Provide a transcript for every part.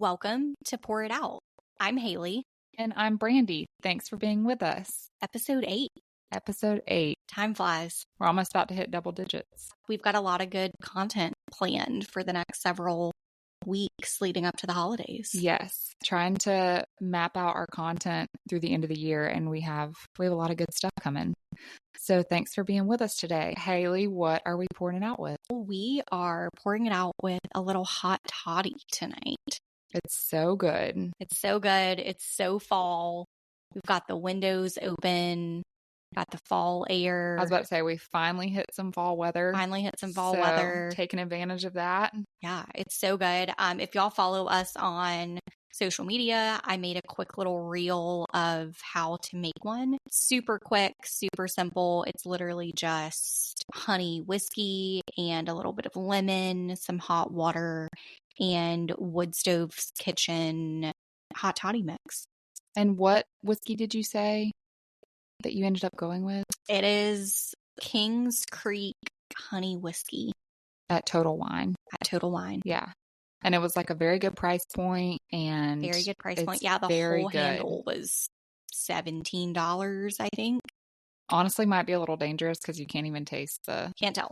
Welcome to Pour It Out. I'm Haley. And I'm Brandy. Thanks for being with us. Episode 8. Episode 8. Time flies. We're almost about to hit double digits. We've got a lot of good content planned for the next several weeks leading up to the holidays. Yes. Trying to map out our content through the end of the year, and we have a lot of good stuff coming. So thanks for being with us today. Haley, what are we pouring it out with? We are pouring it out with a little hot toddy tonight. It's so good. It's so good. It's so fall. We've got the windows open. Got the fall air. I was about to say, we finally hit some fall weather. Taking advantage of that. Yeah, it's so good. If y'all follow us on social media, I made a quick little reel of how to make one. Super quick, super simple. It's literally just honey, whiskey, and a little bit of lemon, some hot water, and Wood Stove's Kitchen hot toddy mix. And what whiskey did you say that you ended up going with? It is King's Creek honey whiskey. At Total Wine. Yeah. And it was like a very good price point. And very good price point. Yeah, the whole handle was $17, I think. Honestly, might be a little dangerous because you can't even taste the... Can't tell.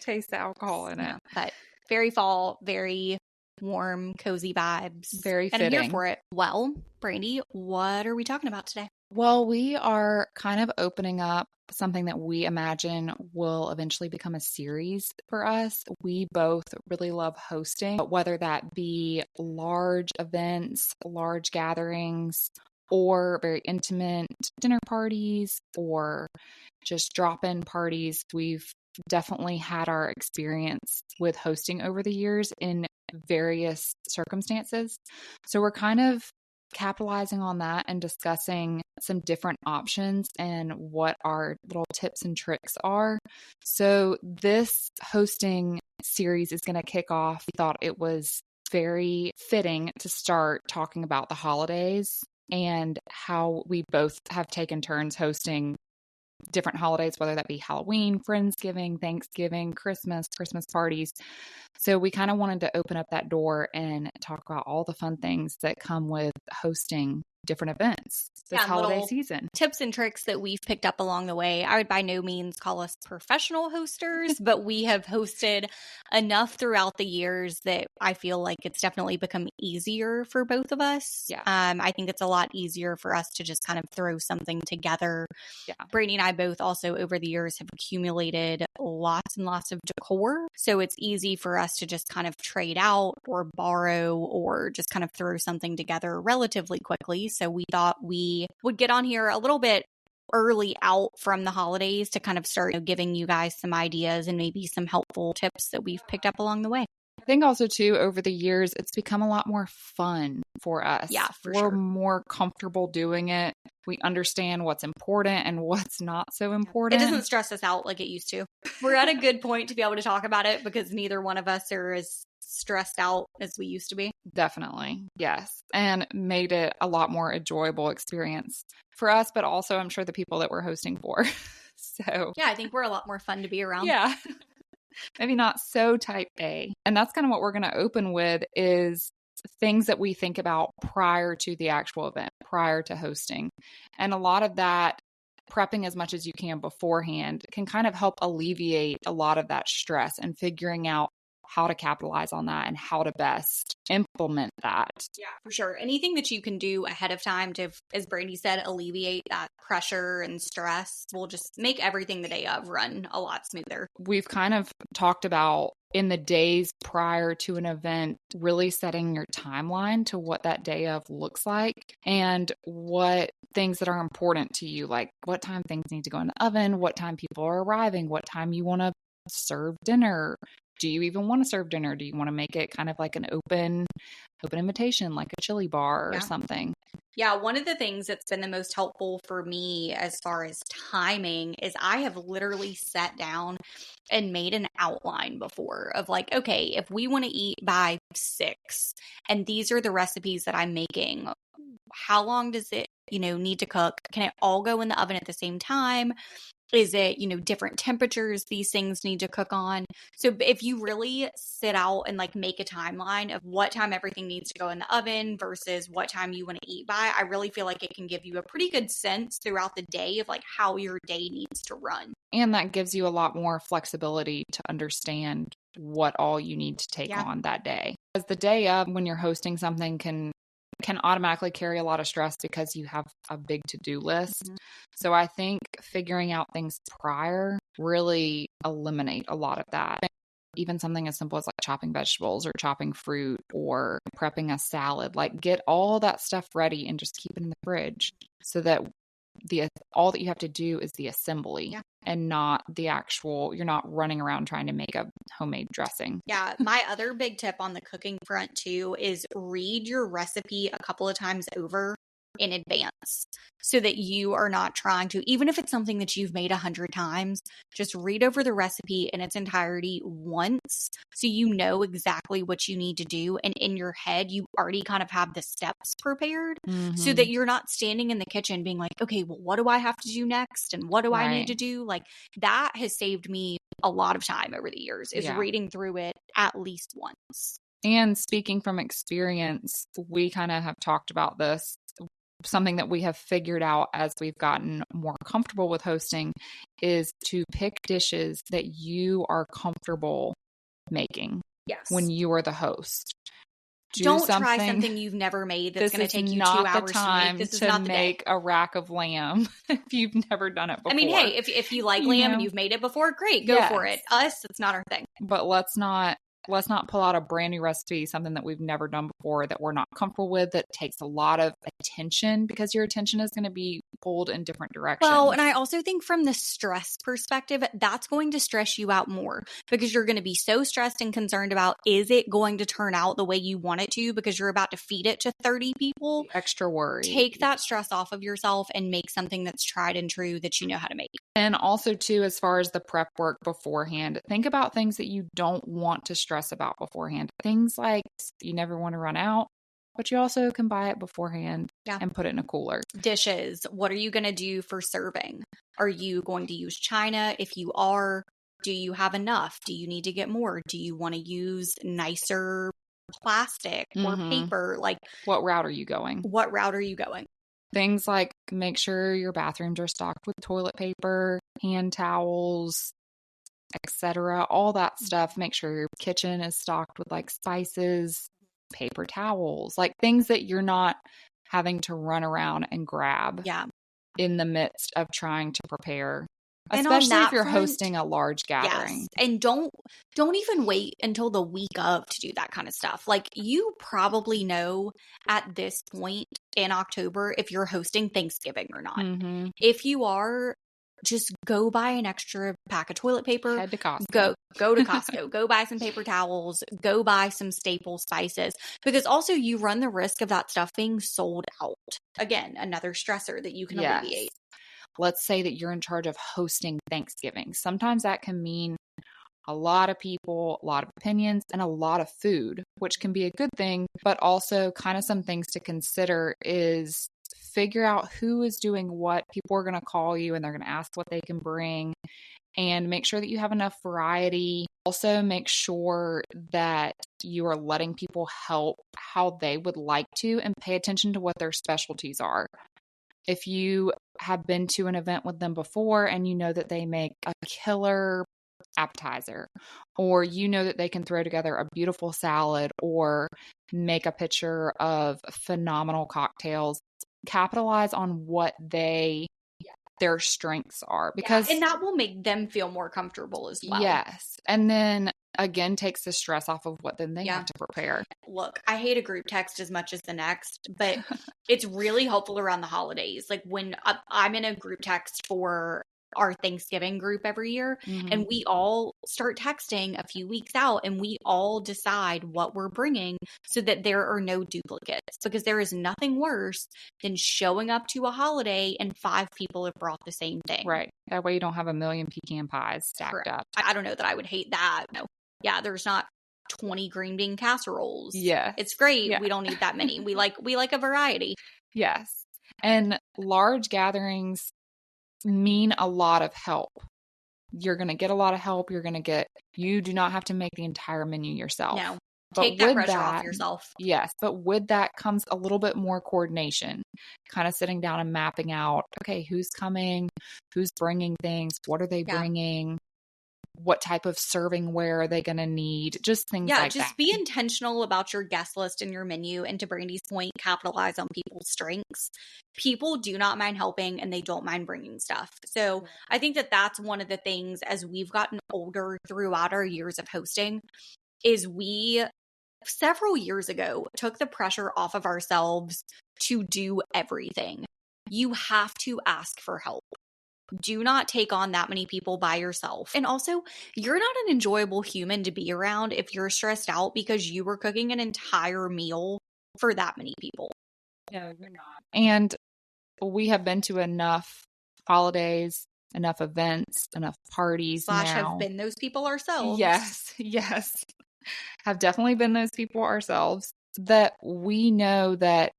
Taste the alcohol in it. But very fall, very warm, cozy vibes. Very fitting. And I'm here for it. Well, Brandy, what are we talking about today? Well, we are kind of opening up something that we imagine will eventually become a series for us. We both really love hosting, whether that be large events, large gatherings, or very intimate dinner parties, or just drop-in parties. We've definitely had our experience with hosting over the years in various circumstances. So we're kind of capitalizing on that and discussing some different options and what our little tips and tricks are. So this hosting series is going to kick off. We thought it was very fitting to start talking about the holidays and how we both have taken turns hosting different holidays, whether that be Halloween, Friendsgiving, Thanksgiving, Christmas parties. So we kind of wanted to open up that door and talk about all the fun things that come with hosting different events this holiday season. Tips and tricks that we've picked up along the way. I would by no means call us professional hosters, but we have hosted enough throughout the years that I feel like it's definitely become easier for both of us. Yeah. I think it's a lot easier for us to just kind of throw something together. Yeah. Brady and I both also over the years have accumulated lots and lots of decor. So it's easy for us to just kind of trade out or borrow or just kind of throw something together relatively quickly. So we thought we would get on here a little bit early out from the holidays to kind of start giving you guys some ideas and maybe some helpful tips that we've picked up along the way. I think also too, over the years, it's become a lot more fun for us. Yeah, We're more comfortable doing it. We understand what's important and what's not so important. It doesn't stress us out like it used to. We're at a good point to be able to talk about it because neither one of us are as stressed out as we used to be. Definitely. Yes. And made it a lot more enjoyable experience for us, but also I'm sure the people that we're hosting for. So yeah, I think we're a lot more fun to be around. Yeah. Maybe not so type A. And that's kind of what we're going to open with is things that we think about prior to the actual event, prior to hosting. And a lot of that, prepping as much as you can beforehand, can kind of help alleviate a lot of that stress and figuring out how to capitalize on that and how to best implement that. Yeah, for sure. Anything that you can do ahead of time to, as Brandy said, alleviate that pressure and stress will just make everything the day of run a lot smoother. We've kind of talked about in the days prior to an event, really setting your timeline to what that day of looks like and what things that are important to you, like what time things need to go in the oven, what time people are arriving, what time you want to serve dinner. Do you even want to serve dinner? Do you want to make it kind of like an open invitation, like a chili bar or something? Yeah, one of the things that's been the most helpful for me as far as timing is I have literally sat down and made an outline before of like, okay, if we want to eat by 6 and these are the recipes that I'm making, how long does it, need to cook? Can it all go in the oven at the same time? Is it, different temperatures these things need to cook on? So if you really sit out and like make a timeline of what time everything needs to go in the oven versus what time you want to eat by, I really feel like it can give you a pretty good sense throughout the day of like how your day needs to run. And that gives you a lot more flexibility to understand what all you need to take on that day. Because the day of, when you're hosting something, can automatically carry a lot of stress because you have a big to-do list. Mm-hmm. So I think figuring out things prior really eliminate a lot of that. Even something as simple as like chopping vegetables or chopping fruit or prepping a salad, like get all that stuff ready and just keep it in the fridge so that all that you have to do is the assembly and not the actual, you're not running around trying to make a homemade dressing. Yeah. My other big tip on the cooking front too is read your recipe a couple of times over in advance so that you are not trying to, even if it's something that you've made 100 times, just read over the recipe in its entirety once so you know exactly what you need to do. And in your head, you already kind of have the steps prepared so that you're not standing in the kitchen being like, okay, well, what do I have to do next? And what do I need to do? Like that has saved me a lot of time over the years is reading through it at least once. And speaking from experience, we kind of have talked about this. Something that we have figured out as we've gotten more comfortable with hosting is to pick dishes that you are comfortable making when you are the host. Don't try something you've never made that's going to take you 2 hours to make. This is not the make a rack of lamb if you've never done it before. I mean, hey, if you like lamb and you've made it before, great, go for it. Us, it's not our thing. But let's not pull out a brand new recipe, something that we've never done before, that we're not comfortable with, that takes a lot of attention because your attention is going to be pulled in different directions. Well, and I also think from the stress perspective, that's going to stress you out more because you're going to be so stressed and concerned about, is it going to turn out the way you want it to because you're about to feed it to 30 people? Extra worry. Take that stress off of yourself and make something that's tried and true that you know how to make. And also, too, as far as the prep work beforehand, think about things that you don't want to stress about beforehand. Things like you never want to run out, but you also can buy it beforehand and put it in a cooler. Dishes. What are you going to do for serving? Are you going to use china? If you are, do you have enough? Do you need to get more? Do you want to use nicer plastic or paper? Like, what route are you going? Things like make sure your bathrooms are stocked with toilet paper, hand towels, etc. All that stuff. Make sure your kitchen is stocked with like spices, paper towels, like things that you're not having to run around and grab in the midst of trying to prepare. Especially if you're hosting a large gathering. Yes. And don't even wait until the week of to do that kind of stuff. Like you probably know at this point in October if you're hosting Thanksgiving or not. Mm-hmm. If you are, just go buy an extra pack of toilet paper. Head to Costco. Go to Costco. Go buy some paper towels. Go buy some staple spices. Because also you run the risk of that stuff being sold out. Again, another stressor that you can alleviate. Let's say that you're in charge of hosting Thanksgiving. Sometimes that can mean a lot of people, a lot of opinions, and a lot of food, which can be a good thing, but also kind of some things to consider is figure out who is doing what. People are going to call you and they're going to ask what they can bring, and make sure that you have enough variety. Also, make sure that you are letting people help how they would like to and pay attention to what their specialties are. If you have been to an event with them before and you know that they make a killer appetizer, or you know that they can throw together a beautiful salad or make a picture of phenomenal cocktails, capitalize on what their strengths are, because and that will make them feel more comfortable as well. Yes. And then again, takes the stress off of what then they have to prepare. Look, I hate a group text as much as the next, but it's really helpful around the holidays. Like when I'm in a group text for our Thanksgiving group every year, and we all start texting a few weeks out and we all decide what we're bringing so that there are no duplicates, because there is nothing worse than showing up to a holiday and 5 people have brought the same thing. Right. That way you don't have a million pecan pies stacked up. I don't know that I would hate that. No. Yeah, there's not 20 green bean casseroles. Yeah. It's great. Yeah. We don't need that many. We like a variety. Yes. And large gatherings, mean a lot of help. You're going to get a lot of help. You do not have to make the entire menu yourself. No. But Take that pressure off yourself. Yes. But with that comes a little bit more coordination, kind of sitting down and mapping out, okay, who's coming, who's bringing things, what are they bringing, what type of servingware are they going to need, just things like that. Just be intentional about your guest list and your menu. And to Brandy's point, capitalize on people's strengths. People do not mind helping and they don't mind bringing stuff. So I think that that's one of the things as we've gotten older throughout our years of hosting is we several years ago took the pressure off of ourselves to do everything. You have to ask for help. Do not take on that many people by yourself. And also, you're not an enjoyable human to be around if you're stressed out because you were cooking an entire meal for that many people. No, you're not. And we have been to enough holidays, enough events, enough parties now. Have been those people ourselves. Yes. Have definitely been those people ourselves, that we know that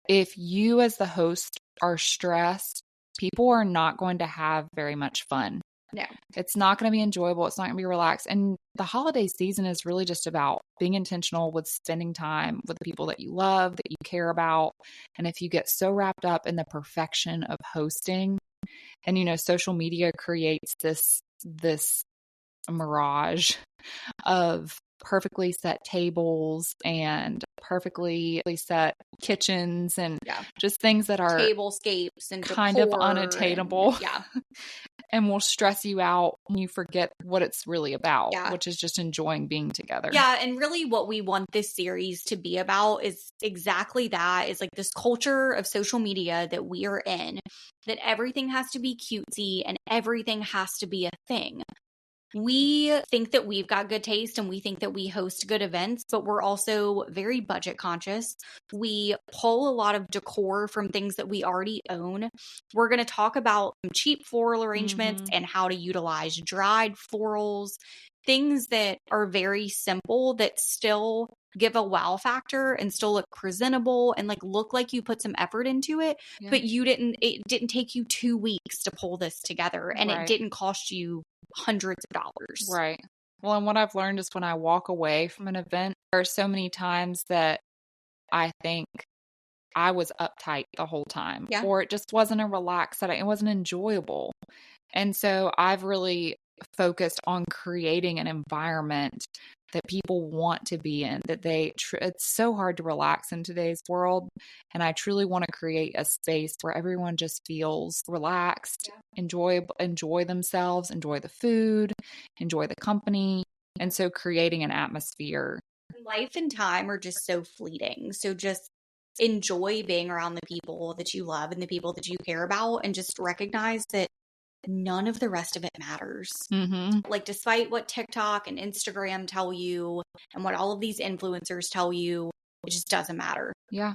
if you as the host are stressed, people are not going to have very much fun. No. It's not going to be enjoyable. It's not going to be relaxed. And the holiday season is really just about being intentional with spending time with the people that you love, that you care about. And if you get so wrapped up in the perfection of hosting, and social media creates this mirage of perfectly set tables and perfectly set kitchens and just things that are tablescapes and kind of unattainable. And will stress you out when you forget what it's really about, which is just enjoying being together. Yeah. And really what we want this series to be about is exactly that, is like this culture of social media that we are in, that everything has to be cutesy and everything has to be a thing. We think that we've got good taste and we think that we host good events, but we're also very budget conscious. We pull a lot of decor from things that we already own. We're going to talk about some cheap floral arrangements and how to utilize dried florals, things that are very simple that still give a wow factor and still look presentable and look like you put some effort into it, but it didn't take you 2 weeks to pull this together and it didn't cost you hundreds of dollars. Right. Well, and what I've learned is when I walk away from an event, there are so many times that I think I was uptight the whole time, or it just wasn't a relaxed setting. It wasn't enjoyable. And so I've really focused on creating an environment that people want to be in, that it's so hard to relax in today's world. And I truly want to create a space where everyone just feels relaxed, enjoy themselves, enjoy the food, enjoy the company. And so creating an atmosphere. Life and time are just so fleeting. So just enjoy being around the people that you love and the people that you care about, and just recognize that none of the rest of it matters. Despite what TikTok and Instagram tell you and what all of these influencers tell you, it just doesn't matter. Yeah.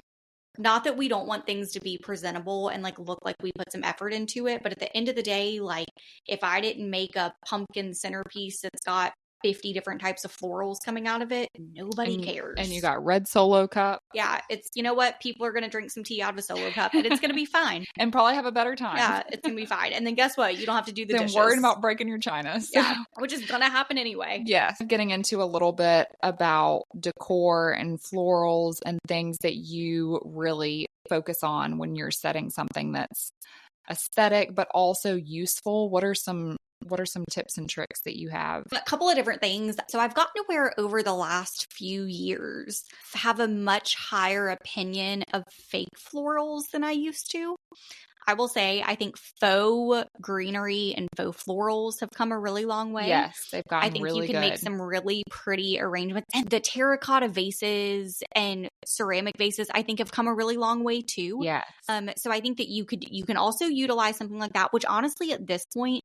Not that we don't want things to be presentable and look like we put some effort into it, but at the end of the day, if I didn't make a pumpkin centerpiece that's got 50 different types of florals coming out of it, nobody cares. And you got red Solo cup. Yeah, it's, you know what? People are going to drink some tea out of a Solo cup and it's going to be fine. And probably have a better time. Yeah, it's going to be fine. And then guess what? You don't have to do the dishes. Worrying about breaking your china. So. Yeah, which is going to happen anyway. Yes. Getting into a little bit about decor and florals and things that you really focus on when you're setting something that's aesthetic but also useful. What are some tips and tricks that you have? A couple of different things. So I've gotten to where over the last few years have a much higher opinion of fake florals than I used to. I will say, I think faux greenery and faux florals have come a really long way. Yes, they've gotten really good. I think you can make some really pretty arrangements. And the terracotta vases and ceramic vases, I think, have come a really long way too. Yes. So I think that you can also utilize something like that, which honestly at this point,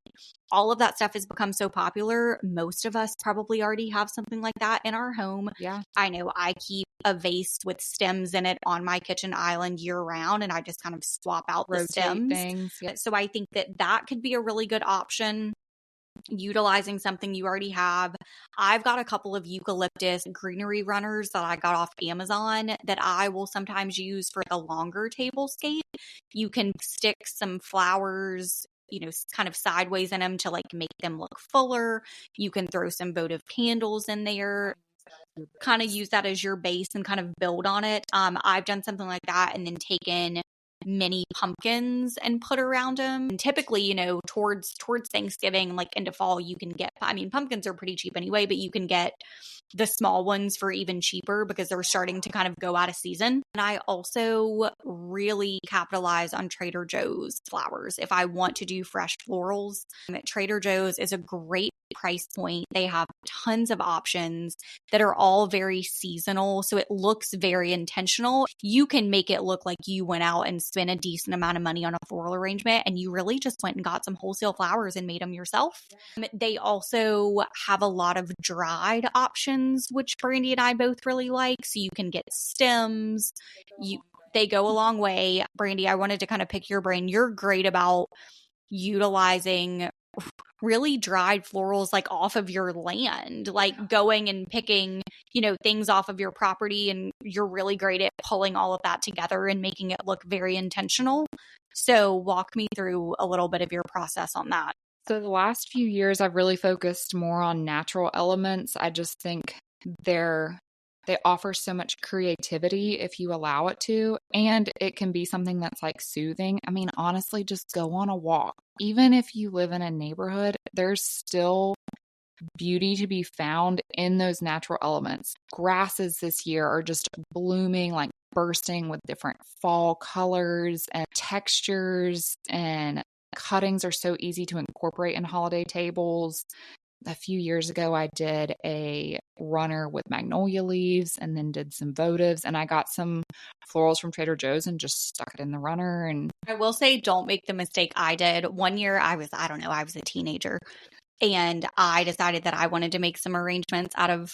all of that stuff has become so popular. Most of us probably already have something like that in our home. Yeah. I know I keep a vase with stems in it on my kitchen island year round, and I just kind of swap out the stems. Things. Yep. So I think that could be a really good option, utilizing something you already have. I've got a couple of eucalyptus greenery runners that I got off Amazon that I will sometimes use for the longer tablescape. You can stick some flowers kind of sideways in them to like make them look fuller. You can throw some votive candles in there, kind of use that as your base and kind of build on it. I've done something like that and then taken mini pumpkins and put around them. And typically, towards Thanksgiving, like into fall, you can get, pumpkins are pretty cheap anyway, but you can get the small ones for even cheaper because they're starting to kind of go out of season. And I also really capitalize on Trader Joe's flowers. If I want to do fresh florals, Trader Joe's is a great price point. They have tons of options that are all very seasonal. So it looks very intentional. You can make it look like you went out and spent a decent amount of money on a floral arrangement and you really just went and got some wholesale flowers and made them yourself. They also have a lot of dried options, which Brandy and I both really like. So you can get stems. They go a long way. Brandy, I wanted to kind of pick your brain. You're great about utilizing really dried florals like off of your land, like going and picking, things off of your property. And you're really great at pulling all of that together and making it look very intentional. So walk me through a little bit of your process on that. So the last few years, I've really focused more on natural elements. I just think they offer so much creativity if you allow it to, and it can be something that's like soothing. Honestly, just go on a walk. Even if you live in a neighborhood, there's still beauty to be found in those natural elements. Grasses this year are just blooming, like bursting with different fall colors and textures, and cuttings are so easy to incorporate in holiday tables. A few years ago, I did a runner with magnolia leaves and then did some votives, and I got some florals from Trader Joe's and just stuck it in the runner. And I will say, don't make the mistake I did. One year I was a teenager and I decided that I wanted to make some arrangements out of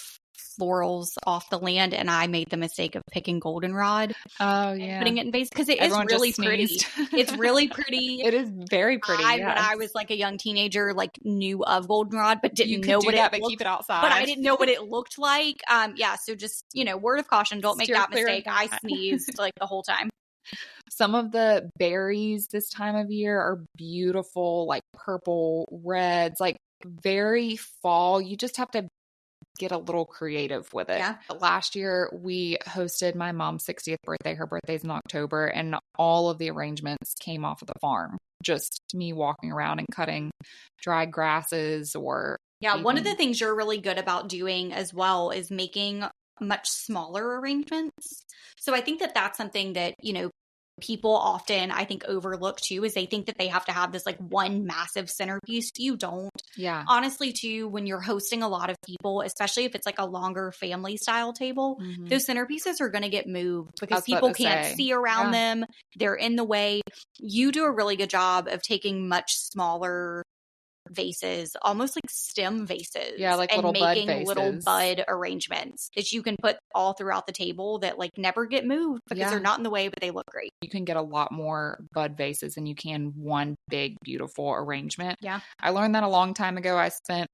florals off the land, and I made the mistake of picking goldenrod. Oh yeah, putting it in vase because Everyone is really pretty. It's really pretty. It is very pretty. When I was like a young teenager, like knew of goldenrod, but didn't know what it looked, keep it outside. But I didn't know what it looked like. So just word of caution, don't make that mistake. I sneezed like the whole time. Some of the berries this time of year are beautiful, like purple, reds, like very fall. You just have to get a little creative with it. Yeah. Last year, we hosted my mom's 60th birthday. Her birthday's in October, and all of the arrangements came off of the farm. Just me walking around and cutting dried grasses or... Yeah, one of the things you're really good about doing as well is making much smaller arrangements. So I think that that's something that, people often, I think, overlook too, is they think that they have to have this like one massive centerpiece. You don't. Yeah. Honestly, too, when you're hosting a lot of people, especially if it's like a longer family style table, those centerpieces are going to get moved because people can't see around them. They're in the way. You do a really good job of taking much smaller vases, almost like stem vases. Yeah, like and little making bud vases. Little bud arrangements that you can put all throughout the table that like never get moved because they're not in the way, but they look great. You can get a lot more bud vases than you can one big, beautiful arrangement. Yeah. I learned that a long time ago. I spent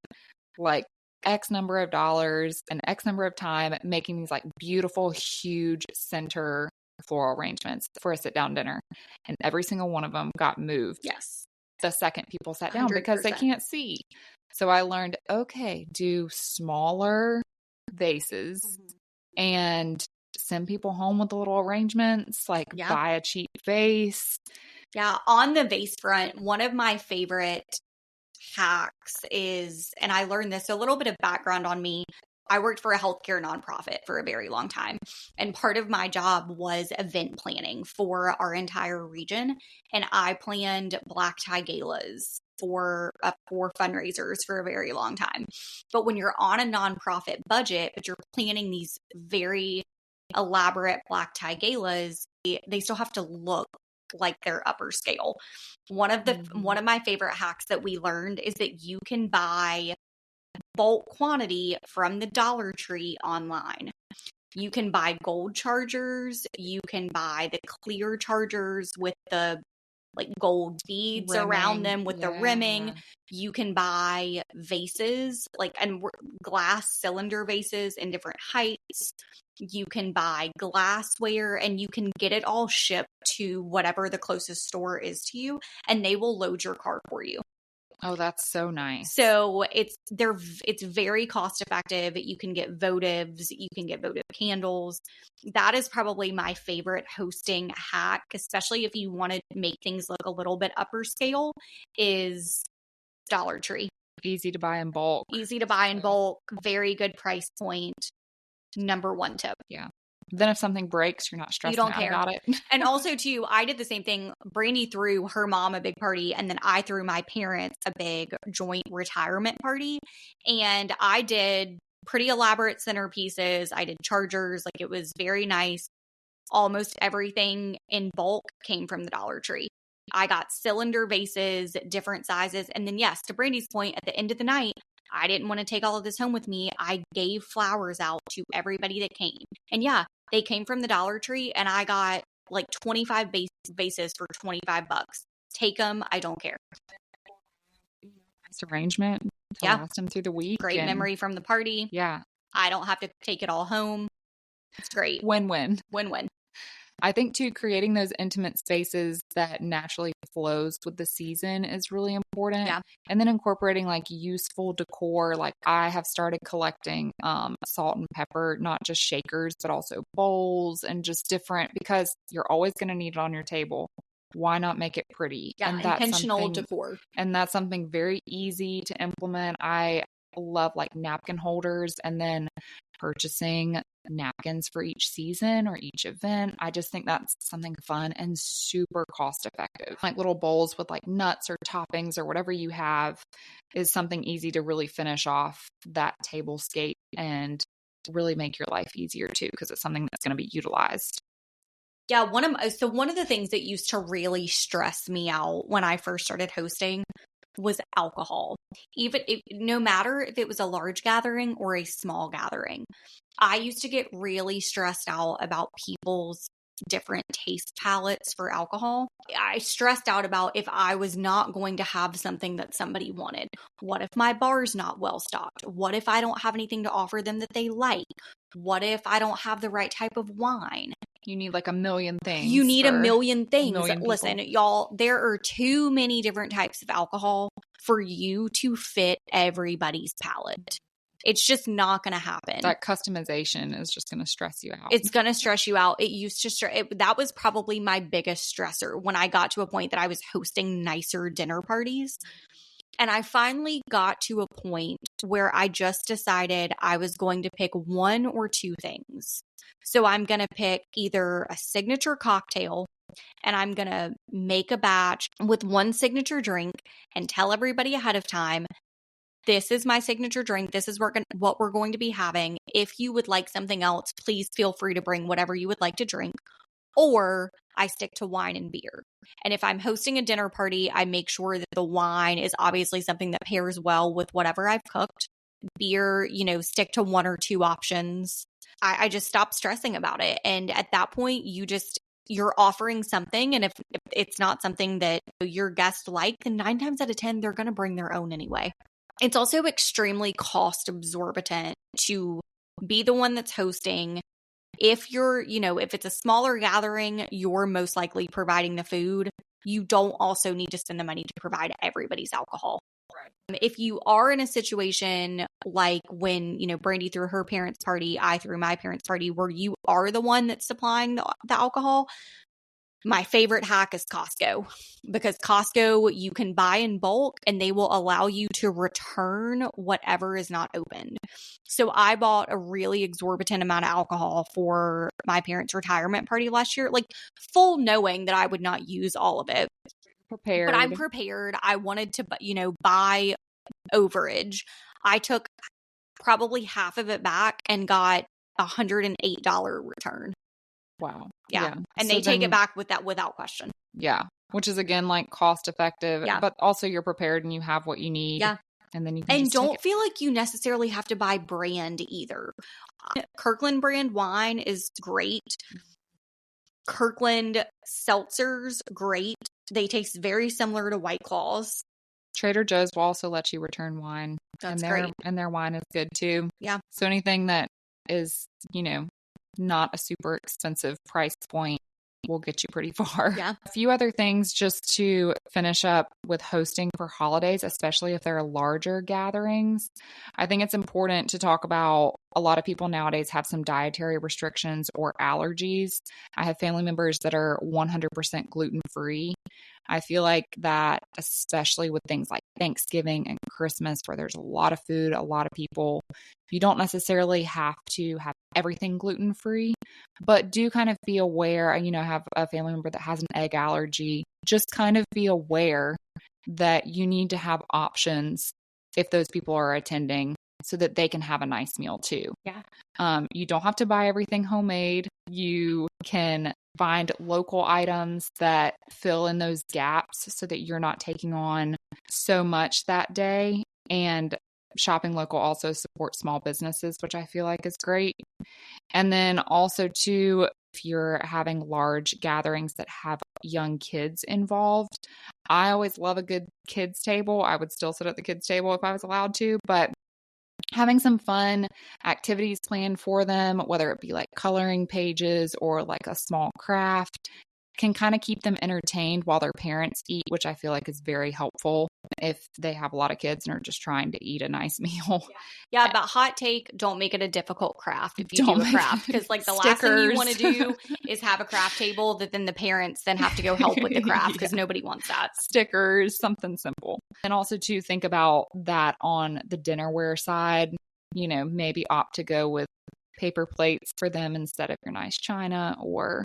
like X number of dollars and X number of time making these like beautiful, huge center floral arrangements for a sit-down dinner. And every single one of them got moved. Yes. The second people sat down 100%. because they can't see. So I learned, okay, do smaller vases and send people home with the little arrangements, like buy a cheap vase. Yeah. On the vase front, one of my favorite hacks is, and I learned this, a little bit of background on me. I worked for a healthcare nonprofit for a very long time. And part of my job was event planning for our entire region. And I planned black tie galas for fundraisers for a very long time. But when you're on a nonprofit budget, but you're planning these very elaborate black tie galas, they still have to look like they're upper scale. One of my favorite hacks that we learned is that you can buy bulk quantity from the Dollar Tree online. You can buy gold chargers. You can buy the clear chargers with the like gold beads around them with the rimming. You can buy vases, and glass cylinder vases in different heights. You can buy glassware, and you can get it all shipped to whatever the closest store is to you, and they will load your car for you. Oh, that's so nice. So it's very cost effective. You can get votives, you can get votive candles. That is probably my favorite hosting hack, especially if you want to make things look a little bit upper scale, is Dollar Tree. Easy to buy in bulk. Very good price point. Number one tip. Yeah. Then if something breaks, you're not stressing out about it. And also, too, I did the same thing. Brandy threw her mom a big party, and then I threw my parents a big joint retirement party. And I did pretty elaborate centerpieces. I did chargers. It was very nice. Almost everything in bulk came from the Dollar Tree. I got cylinder vases, different sizes. And then, yes, to Brandy's point, at the end of the night, I didn't want to take all of this home with me. I gave flowers out to everybody that came. And yeah, they came from the Dollar Tree, and I got 25 vases for $25. Take them. I don't care. Nice arrangement to last them through the week. Great memory from the party. Yeah. I don't have to take it all home. It's great. Win-win. Win-win. I think, too, creating those intimate spaces that naturally flows with the season is really important. Yeah. And then incorporating useful decor. I have started collecting salt and pepper, not just shakers, but also bowls and just different, because you're always going to need it on your table. Why not make it pretty? Yeah, and intentional decor. And that's something very easy to implement. I love napkin holders, and then purchasing napkins for each season or each event. I just think that's something fun and super cost effective. Little bowls with nuts or toppings or whatever you have is something easy to really finish off that tablescape and really make your life easier too, because it's something that's going to be utilized. Yeah, one of the things that used to really stress me out when I first started hosting was alcohol. No matter if it was a large gathering or a small gathering, I used to get really stressed out about people's different taste palettes for alcohol. I stressed out about if I was not going to have something that somebody wanted. What if my bar's not well stocked? What if I don't have anything to offer them that they like? What if I don't have the right type of wine? You need a million things. You need a million things. Listen, y'all, there are too many different types of alcohol for you to fit everybody's palate. It's just not going to happen. That customization is just going to stress you out. It's going to stress you out. It used to that was probably my biggest stressor when I got to a point that I was hosting nicer dinner parties. And I finally got to a point where I just decided I was going to pick one or two things. So I'm going to pick either a signature cocktail, and I'm going to make a batch with one signature drink and tell everybody ahead of time, this is my signature drink. This is what we're going to be having. If you would like something else, please feel free to bring whatever you would like to drink. Or I stick to wine and beer. And if I'm hosting a dinner party, I make sure that the wine is obviously something that pairs well with whatever I've cooked. Beer, stick to one or two options. I just stopped stressing about it. And at that point, you're offering something. And if it's not something that your guests like, then 9 times out of 10, they're going to bring their own anyway. It's also extremely cost absorbent to be the one that's hosting. If if it's a smaller gathering, you're most likely providing the food. You don't also need to spend the money to provide everybody's alcohol. Right. If you are in a situation like when, Brandy threw her parents' party, I threw my parents' party, where you are the one that's supplying the alcohol, my favorite hack is Costco, because Costco, you can buy in bulk and they will allow you to return whatever is not opened. So I bought a really exorbitant amount of alcohol for my parents' retirement party last year, full knowing that I would not use all of it. Prepared. But I'm prepared. I wanted to, buy overage. I took probably half of it back and got $108 return. Wow. Yeah. And they take it back without question. Yeah. Which is, again, cost effective. Yeah. But also you're prepared and you have what you need. Yeah. And then you can don't feel like you necessarily have to buy brand either. Kirkland brand wine is great. Kirkland seltzers, great. They taste very similar to White Claws. Trader Joe's will also let you return wine. That's great. great. And their wine is good too. Yeah. So anything that is, not a super expensive price point will get you pretty far. Yeah. A few other things just to finish up with hosting for holidays, especially if there are larger gatherings. I think it's important to talk about a lot of people nowadays have some dietary restrictions or allergies. I have family members that are 100% gluten-free. I feel like that, especially with things like Thanksgiving and Christmas, where there's a lot of food, a lot of people, you don't necessarily have to have everything gluten-free, but do kind of be aware. Have a family member that has an egg allergy. Just kind of be aware that you need to have options if those people are attending so that they can have a nice meal too. Yeah. You don't have to buy everything homemade. You can find local items that fill in those gaps so that you're not taking on so much that day. And shopping local also supports small businesses, which I feel like is great. And then also too, if you're having large gatherings that have young kids involved, I always love a good kids table. I would still sit at the kids table if I was allowed to, but having some fun activities planned for them, whether it be like coloring pages or like a small craft, can kind of keep them entertained while their parents eat, which I feel like is very helpful if they have a lot of kids and are just trying to eat a nice meal. Yeah, but hot take, don't make it a difficult craft if you Don't do a make craft. it Because like the last thing stickers. you want to do is have a craft table that then the parents then have to go help with the craft because nobody wants that. Stickers, something simple. And also to think about that on the dinnerware side, maybe opt to go with paper plates for them instead of your nice china, or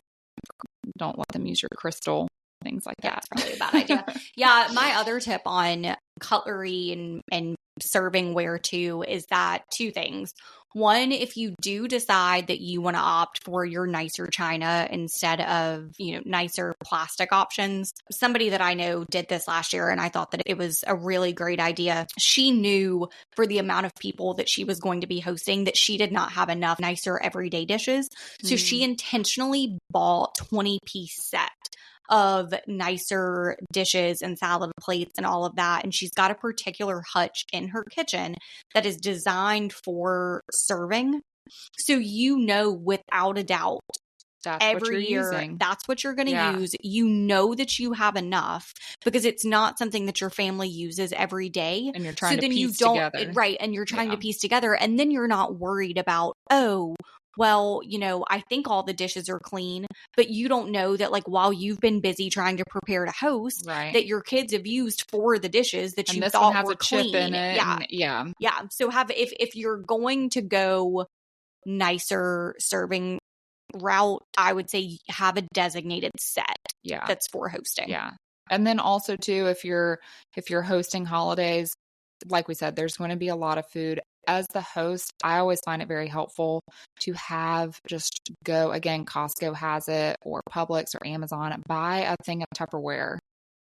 don't let them use your crystal, things like that. That's probably a bad idea. Yeah, my other tip on cutlery and serving ware too is that two things. One, if you do decide that you want to opt for your nicer china instead of, nicer plastic options, somebody that I know did this last year and I thought that it was a really great idea. She knew for the amount of people that she was going to be hosting that she did not have enough nicer everyday dishes. So she intentionally bought 20-piece set of nicer dishes and salad plates and all of that. And she's got a particular hutch in her kitchen that is designed for serving. So without a doubt, that's every year, using. that's what you're going to use. You know that you have enough because it's not something that your family uses every day. And you're trying to piece together. Right. And you're trying to piece together. And then you're not worried about, I think all the dishes are clean, but you don't know that like while you've been busy trying to prepare to host, that your kids have used 4 of the dishes that you thought has were a chip clean. in it. Yeah. So if you're going to go nicer serving route, I would say have a designated set that's for hosting. Yeah. And then also too, if you're hosting holidays, like we said, there's going to be a lot of food. As the host, I always find it very helpful to have just go, again, Costco has it, or Publix or Amazon, buy a thing of Tupperware,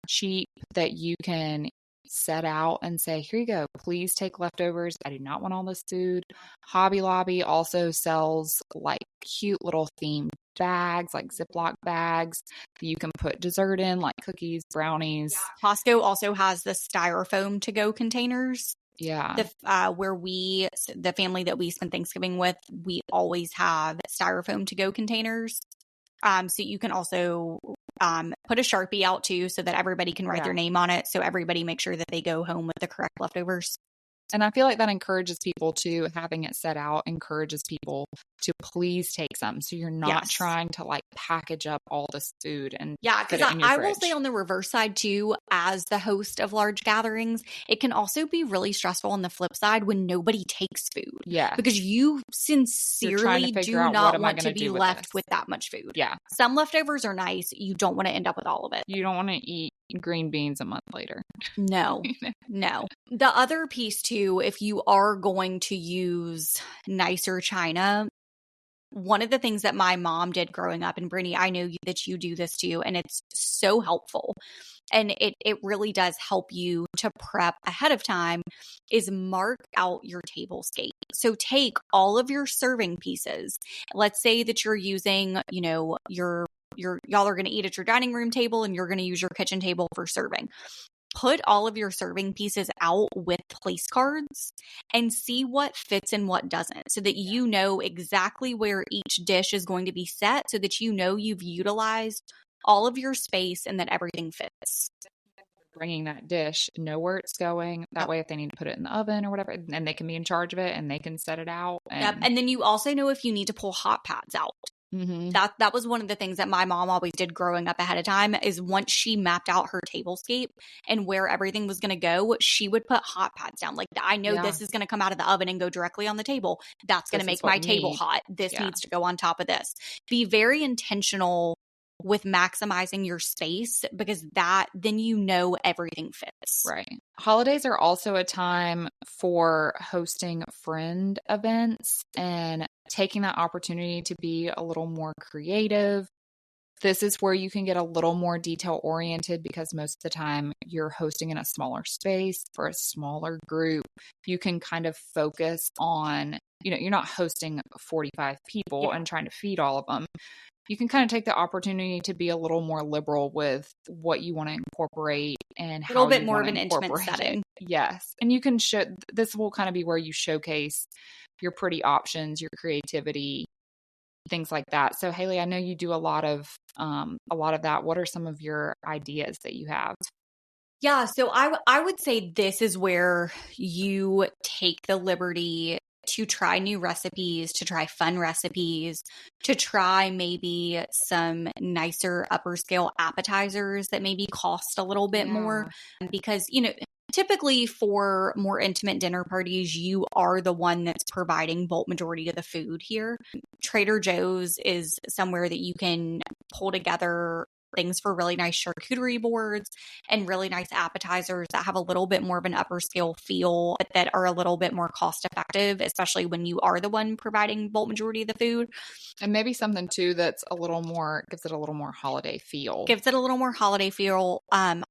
cheap, that you can set out and say, here you go, please take leftovers. I do not want all this food. Hobby Lobby also sells like cute little themed bags, like Ziploc bags that you can put dessert in, like cookies, brownies. Yeah. Costco also has the styrofoam to go containers. Yeah. The family that we spend Thanksgiving with, we always have styrofoam to go containers. So you can also put a Sharpie out too so that everybody can write their name on it. So everybody make sure that they go home with the correct leftovers. And I feel like that encourages people to, having it set out encourages people to please take some. So you're not trying to like package up all this food and because I will say on the reverse side too, as the host of large gatherings, it can also be really stressful on the flip side when nobody takes food. Yeah. Because you sincerely do not want to be left with that much food. Yeah. Some leftovers are nice. You don't want to end up with all of it. You don't want to eat green beans a month later. No. The other piece too, if you are going to use nicer china, one of the things that my mom did growing up, and Brittany, I know that you do this too, and it's so helpful, and it really does help you to prep ahead of time, is mark out your table scape. So take all of your serving pieces. Let's say that you're using, your y'all are going to eat at your dining room table and you're going to use your kitchen table for serving. Put all of your serving pieces out with place cards and see what fits and what doesn't, so that you know exactly where each dish is going to be set, so that you know you've utilized all of your space and that everything fits. Bringing that dish, know where it's going. That way, if they need to put it in the oven or whatever, and they can be in charge of it and they can set it out. And then you also know if you need to pull hot pads out. Mm-hmm. That was one of the things that my mom always did growing up ahead of time, is once she mapped out her tablescape and where everything was going to go, she would put hot pads down. Like, I know this is going to come out of the oven and go directly on the table. That's going to make my table hot. This needs to go on top of this. Be very intentional with maximizing your space, because then you know everything fits. Right. Holidays are also a time for hosting friend events and taking that opportunity to be a little more creative. This is where you can get a little more detail oriented, because most of the time you're hosting in a smaller space for a smaller group. You can kind of focus on, you're not hosting 45 people and trying to feed all of them. You can kind of take the opportunity to be a little more liberal with what you want to incorporate and how you want to incorporate it. A little bit more of an intimate setting. Yes. And you can this will kind of be where you showcase your pretty options, your creativity, things like that. So Haley, I know you do a lot of that. What are some of your ideas that you have? Yeah. So I would say this is where you take the liberty to try new recipes, to try fun recipes, to try maybe some nicer upper scale appetizers that maybe cost a little bit more, because, typically for more intimate dinner parties, you are the one that's providing bulk majority of the food here. Trader Joe's is somewhere that you can pull together things for really nice charcuterie boards and really nice appetizers that have a little bit more of an upper scale feel, but that are a little bit more cost effective, especially when you are the one providing bulk majority of the food. And maybe something too that's gives it a little more holiday feel.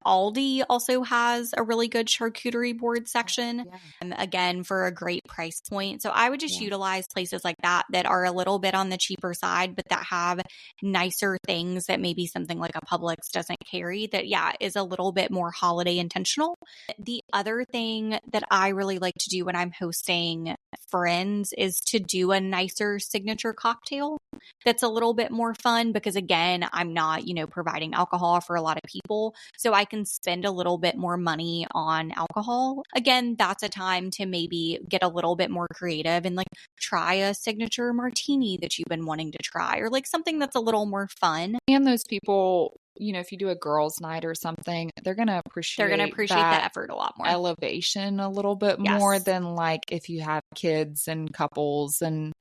Aldi also has a really good charcuterie board section, again, for a great price point. So I would just utilize places like that are a little bit on the cheaper side, but that have nicer things that maybe something like a Publix doesn't carry, that is a little bit more holiday intentional. The other thing that I really like to do when I'm hosting friends is to do a nicer signature cocktail that's a little bit more fun, because again, I'm not, providing alcohol for a lot of people, so I can spend a little bit more money on alcohol. Again, that's a time to maybe get a little bit more creative and like try a signature martini that you've been wanting to try, or like something that's a little more fun. And those people, if you do a girls' night or something, they're going to appreciate the effort a lot more. Elevation a little bit more than like if you have kids and couples and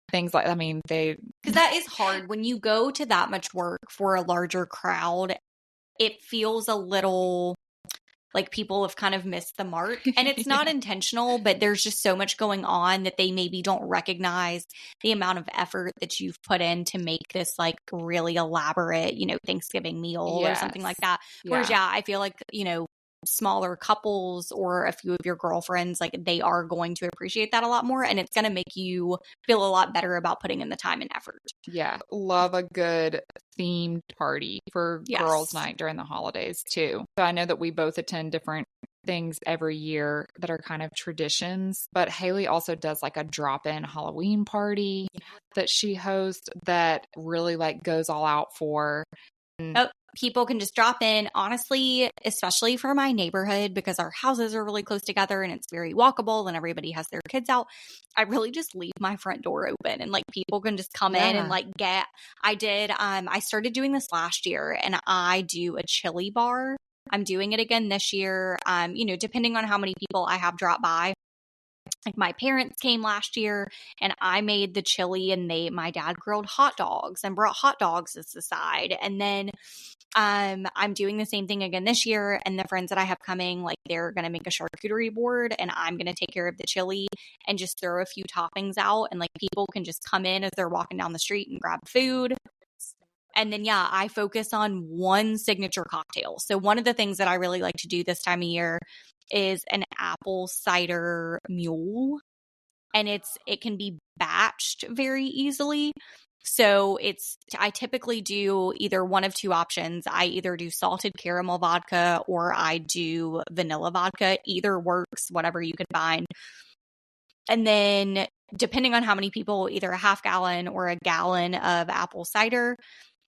things like, because that is hard when you go to that much work for a larger crowd. It feels a little like people have kind of missed the mark, and it's not intentional, but there's just so much going on that they maybe don't recognize the amount of effort that you've put in to make this like really elaborate, Thanksgiving meal or something like that. Whereas, I feel like, smaller couples or a few of your girlfriends, like they are going to appreciate that a lot more, and it's going to make you feel a lot better about putting in the time and effort. Yeah. Love a good themed party for girls' night during the holidays too. So I know that we both attend different things every year that are kind of traditions, but Haley also does like a drop-in Halloween party that she hosts that really like goes all out for. People can just drop in, honestly, especially for my neighborhood, because our houses are really close together and it's very walkable and everybody has their kids out. I really just leave my front door open and like people can just come in and like I started doing this last year, and I do a chili bar. I'm doing it again this year. Depending on how many people I have drop by. Like my parents came last year and I made the chili, and my dad grilled hot dogs and brought hot dogs as the side. And then I'm doing the same thing again this year, and the friends that I have coming, like they're going to make a charcuterie board and I'm going to take care of the chili and just throw a few toppings out, and like people can just come in as they're walking down the street and grab food. And then, I focus on one signature cocktail. So one of the things that I really like to do this time of year is an apple cider mule. And it can be batched very easily. So I typically do either one of two options. I either do salted caramel vodka or I do vanilla vodka. Either works, whatever you can find. And then depending on how many people, either a half gallon or a gallon of apple cider.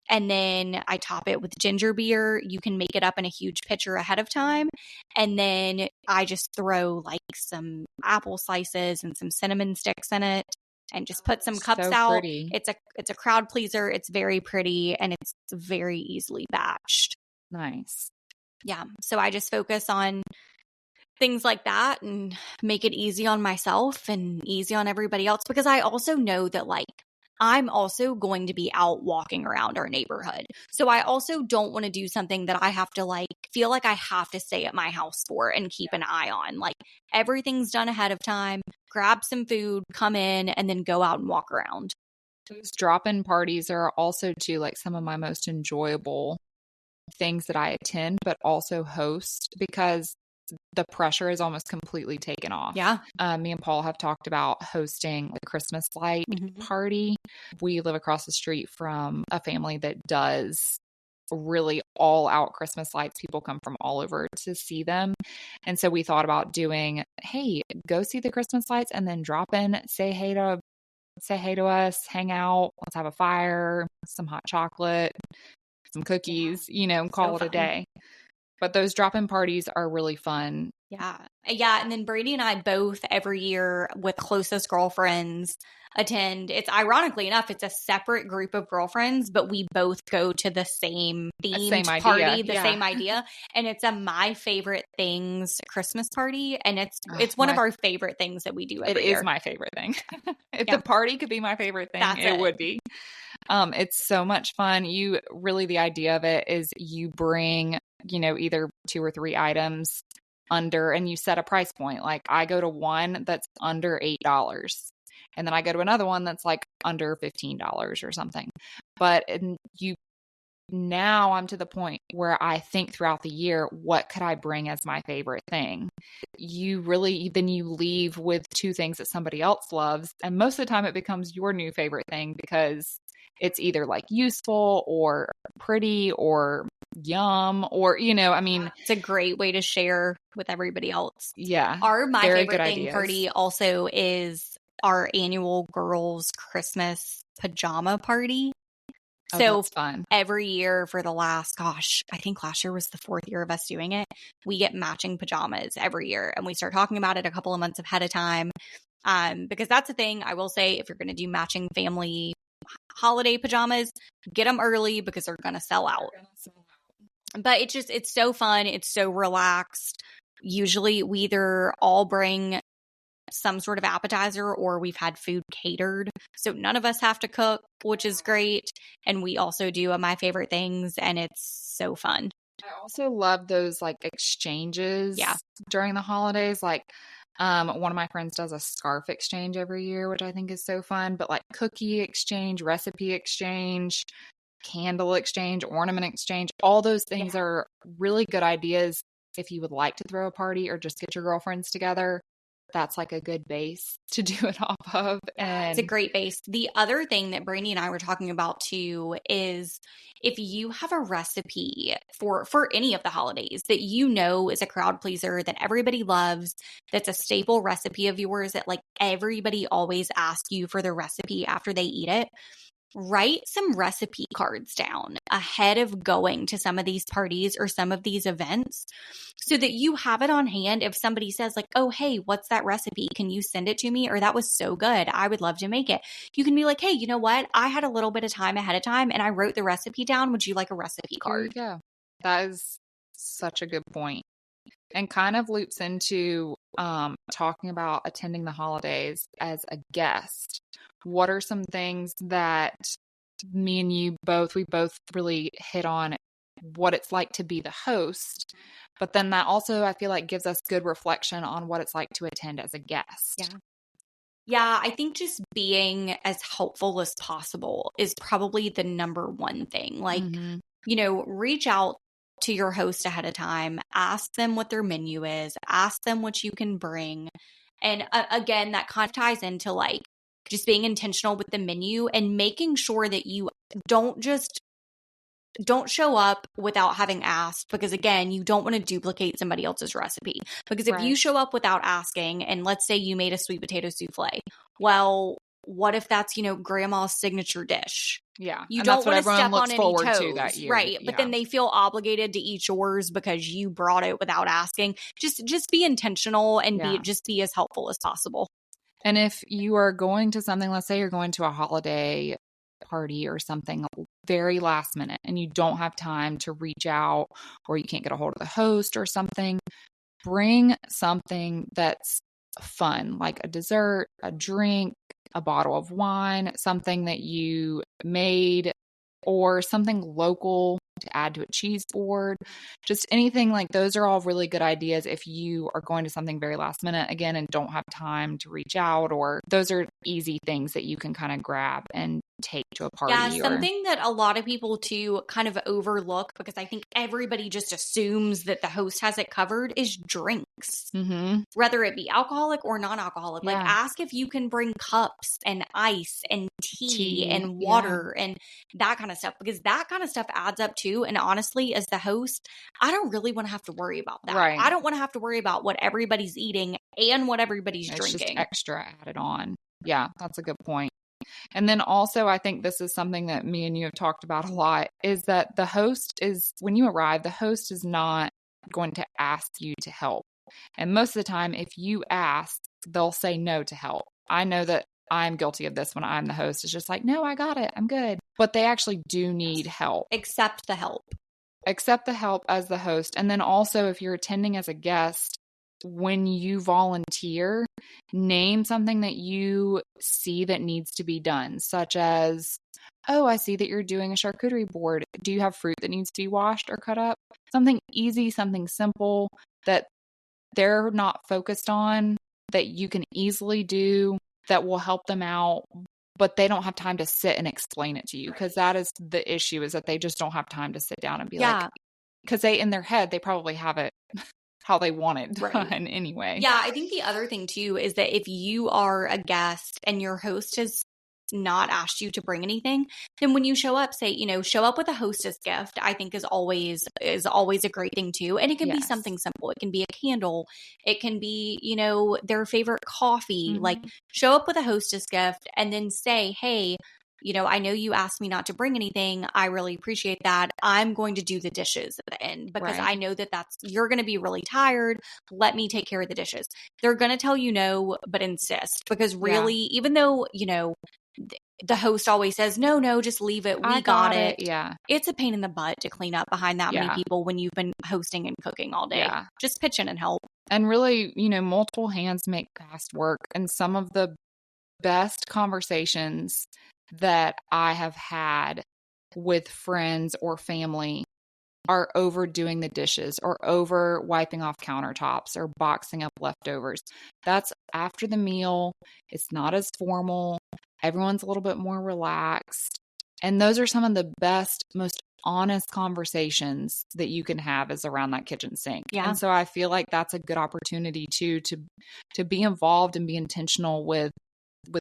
And then I top it with ginger beer. You can make it up in a huge pitcher ahead of time. And then I just throw like some apple slices and some cinnamon sticks in it and just put some cups So out. pretty. It's a crowd pleaser. It's very pretty and it's very easily batched. Nice. Yeah. So I just focus on things like that and make it easy on myself and easy on everybody else, because I also know that like I'm also going to be out walking around our neighborhood. So I also don't want to do something that I have to like feel like I have to stay at my house for and keep an eye on. Like everything's done ahead of time. Grab some food, come in, and then go out and walk around. Those drop-in parties are also too like some of my most enjoyable things that I attend, but also host, because the pressure is almost completely taken off. Yeah. Me and Paul have talked about hosting a Christmas light party. We live across the street from a family that does really all out Christmas lights. People come from all over to see them. And so we thought about doing, hey, go see the Christmas lights and then drop in, say hey to us, hang out, let's have a fire, some hot chocolate, some cookies, call it a day. But those drop-in parties are really fun. Yeah. Yeah. And then Brady and I both every year with closest girlfriends attend. It's ironically enough, it's a separate group of girlfriends, but we both go to the same themed party, same idea. And it's a My Favorite Things Christmas party. And it's one of our favorite things that we do every year. It is my favorite thing. If the party could be my favorite thing, it would be. It's so much fun. The idea of it is you bring, either 2 or 3 items under, and you set a price point. Like I go to one that's under $8, and then I go to another one that's like under $15 or something. But now I'm to the point where I think throughout the year, what could I bring as my favorite thing? Then you leave with 2 things that somebody else loves. And most of the time it becomes your new favorite thing because it's either like useful or pretty or yum or, it's a great way to share with everybody else. Yeah. Our My Favorite Thing party also is our annual girls' Christmas pajama party. So that's fun. Every year for the last, I think last year was the 4th year of us doing it. We get matching pajamas every year and we start talking about it a couple of months ahead of time. Because that's the thing I will say, if you're going to do matching family holiday pajamas, get them early because they're going to sell out. But it's so fun. It's so relaxed. Usually we either all bring some sort of appetizer or we've had food catered. So none of us have to cook, which is great. And we also do My Favorite Things and it's so fun. I also love those like exchanges during the holidays. Like one of my friends does a scarf exchange every year, which I think is so fun. But like cookie exchange, recipe exchange, candle exchange, ornament exchange, all those things are really good ideas if you would like to throw a party or just get your girlfriends together. That's like a good base to do it off of. And it's a great base. The other thing that Brandy and I were talking about too is if you have a recipe for any of the holidays that is a crowd pleaser that everybody loves, that's a staple recipe of yours that like everybody always asks you for the recipe after they eat it, write some recipe cards down ahead of going to some of these parties or some of these events so that you have it on hand. If somebody says like, oh, hey, what's that recipe? Can you send it to me? Or that was so good, I would love to make it. You can be like, hey, you know what? I had a little bit of time ahead of time and I wrote the recipe down. Would you like a recipe card? There you go. That is such a good point. And kind of loops into talking about attending the holidays as a guest. What are some things that me and we both really hit on what it's like to be the host, but then that also I feel like gives us good reflection on what it's like to attend as a guest. Yeah, I think just being as helpful as possible is probably the number one thing. Like, reach out to your host ahead of time, ask them what their menu is, ask them what you can bring. And again, that kind of ties into like just being intentional with the menu and making sure that you don't show up without having asked, because again, you don't want to duplicate somebody else's recipe. Because if you show up without asking, and let's say you made a sweet potato souffle, well, what if that's, grandma's signature dish? Yeah. You and don't that's what want to everyone step looks on any forward toes, to that year. right? But then they feel obligated to eat yours because you brought it without asking. Just be intentional and be as helpful as possible. And if you are going to something, let's say you're going to a holiday party or something very last minute and you don't have time to reach out, or you can't get a hold of the host or something, bring something that's fun, like a dessert, a drink, a bottle of wine, something that you made, or something local to add to a cheese board. Just anything like those are all really good ideas if you are going to something very last minute again and don't have time to reach out, or those are easy things that you can kind of grab and take to a party. Yeah, something that a lot of people too kind of overlook, because I think everybody just assumes that the host has it covered, is drinks. Mm-hmm. Whether it be alcoholic or non-alcoholic. Yeah. Like, ask if you can bring cups and ice and tea and water and that kind of stuff, because that kind of stuff adds up too. And honestly, as the host, I don't really want to have to worry about that. Right. I don't want to have to worry about what everybody's eating and what everybody's drinking. It's just extra added on. Yeah, that's a good point. And then also, I think this is something that me and you have talked about a lot, is that the host is, when you arrive, the host is not going to ask you to help. And most of the time, if you ask, they'll say no to help. I know that I'm guilty of this when I'm the host. It's just like, no, I got it. I'm good. But they actually do need help. Accept the help. Accept the help as the host. And then also, if you're attending as a guest, when you volunteer, name something that you see that needs to be done, such as, oh, I see that you're doing a charcuterie board. Do you have fruit that needs to be washed or cut up? Something easy, something simple that they're not focused on, that you can easily do, that will help them out, but they don't have time to sit and explain it to you, because that is the issue, is that they just don't have time to sit down and be like, because they, in their head, they probably have it how they want it done anyway. Yeah, I think the other thing too is that if you are a guest and your host has not asked you to bring anything, then when you show up, say, show up with a hostess gift, I think is always a great thing too. And it can be something simple. It can be a candle. It can be, their favorite coffee. Mm-hmm. Like, show up with a hostess gift and then say, hey, I know you asked me not to bring anything. I really appreciate that. I'm going to do the dishes at the end, because I know that you're going to be really tired. Let me take care of the dishes. They're going to tell you no, but insist, because really, even though, the host always says, no, just leave it. We got it. Yeah. It's a pain in the butt to clean up behind that many people when you've been hosting and cooking all day. Yeah. Just pitch in and help. And really, multiple hands make fast work. And some of the best conversations that I have had with friends or family are over doing the dishes, or over wiping off countertops, or boxing up leftovers. That's after the meal. It's not as formal. Everyone's a little bit more relaxed. And those are some of the best, most honest conversations that you can have, is around that kitchen sink. Yeah. And so I feel like that's a good opportunity too, to be involved and be intentional with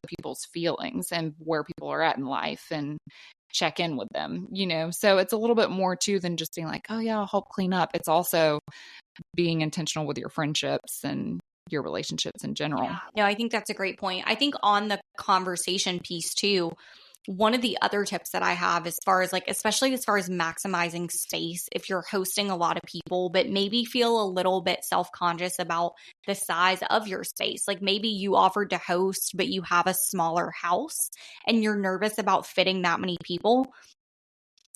people's feelings and where people are at in life, and check in with them, So it's a little bit more too than just being like, oh yeah, I'll help clean up. It's also being intentional with your friendships and your relationships in general. Yeah. No, I think that's a great point. I think on the conversation piece too, one of the other tips that I have, as far as especially as far as maximizing space, if you're hosting a lot of people, but maybe feel a little bit self-conscious about the size of your space. Like, maybe you offered to host, but you have a smaller house and you're nervous about fitting that many people,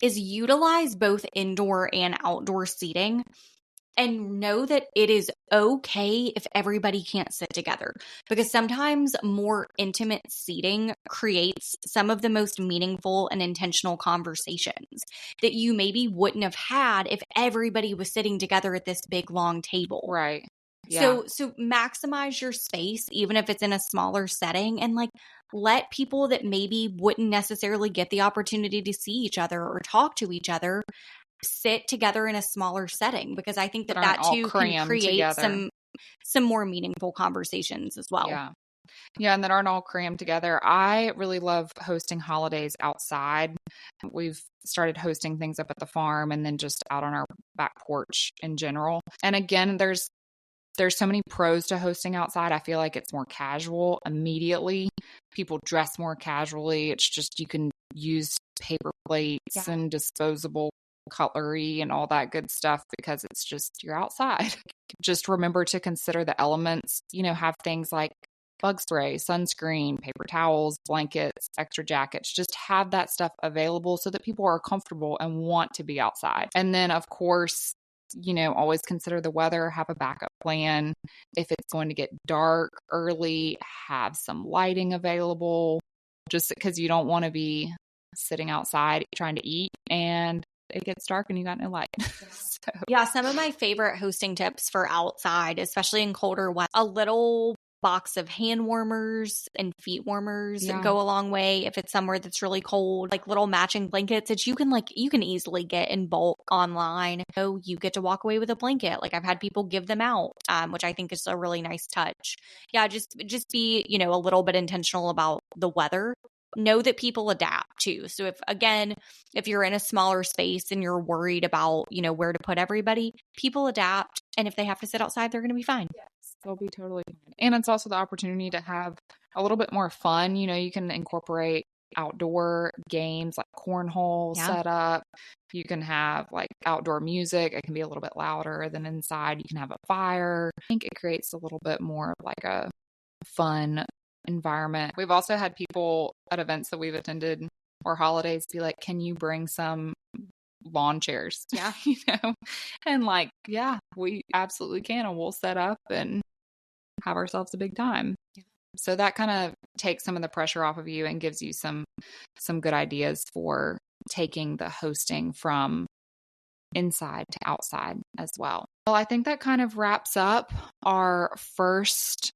is utilize both indoor and outdoor seating. And know that it is okay if everybody can't sit together, because sometimes more intimate seating creates some of the most meaningful and intentional conversations that you maybe wouldn't have had if everybody was sitting together at this big, long table. Right. Yeah. So maximize your space, even if it's in a smaller setting, and let people that maybe wouldn't necessarily get the opportunity to see each other or talk to each other sit together in a smaller setting, because I think that too can create some more meaningful conversations as well. Yeah. Yeah, and that aren't all crammed together. I really love hosting holidays outside. We've started hosting things up at the farm and then just out on our back porch in general. And again, there's so many pros to hosting outside. I feel like it's more casual immediately. People dress more casually. It's just you can use paper plates and disposable cutlery and all that good stuff because it's just you're outside. Just remember to consider the elements, have things like bug spray, sunscreen, paper towels, blankets, extra jackets. Just have that stuff available so that people are comfortable and want to be outside. And then, of course, always consider the weather, have a backup plan. If it's going to get dark early, have some lighting available just because you don't want to be sitting outside trying to eat and it gets dark and you got no light. Yeah, some of my favorite hosting tips for outside, especially in colder weather, a little box of hand warmers and feet warmers go a long way if it's somewhere that's really cold, like little matching blankets that you can easily get in bulk online. So you get to walk away with a blanket. Like I've had people give them out, which I think is a really nice touch. Yeah, just be, a little bit intentional about the weather. Know that people adapt too. So if you're in a smaller space and you're worried about, where to put everybody, people adapt. And if they have to sit outside, they're going to be fine. Yes, they'll be totally fine. And it's also the opportunity to have a little bit more fun. You can incorporate outdoor games like cornhole set up. You can have like outdoor music. It can be a little bit louder than inside. You can have a fire. I think it creates a little bit more of like a fun environment. We've also had people at events that we've attended or holidays be like, can you bring some lawn chairs? Yeah. And like, yeah, we absolutely can. And we'll set up and have ourselves a big time. Yeah. So that kind of takes some of the pressure off of you and gives you some good ideas for taking the hosting from inside to outside as well. Well, I think that kind of wraps up our first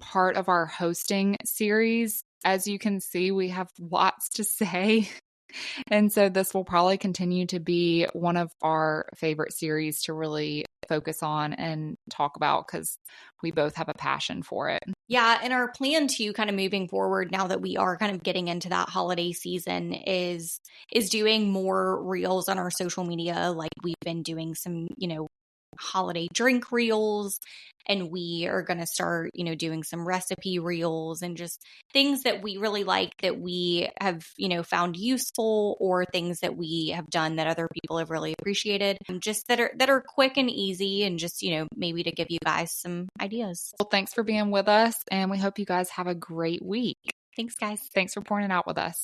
part of our hosting series. As you can see, we have lots to say. And so this will probably continue to be one of our favorite series to really focus on and talk about because we both have a passion for it. Yeah. And our plan too, kind of moving forward now that we are kind of getting into that holiday season is doing more reels on our social media. Like we've been doing some, holiday drink reels, and we are going to start, doing some recipe reels and just things that we really like that we have, found useful, or things that we have done that other people have really appreciated, just that are quick and easy, and just, maybe to give you guys some ideas. Well, thanks for being with us, and we hope you guys have a great week. Thanks, guys. Thanks for pouring it out with us.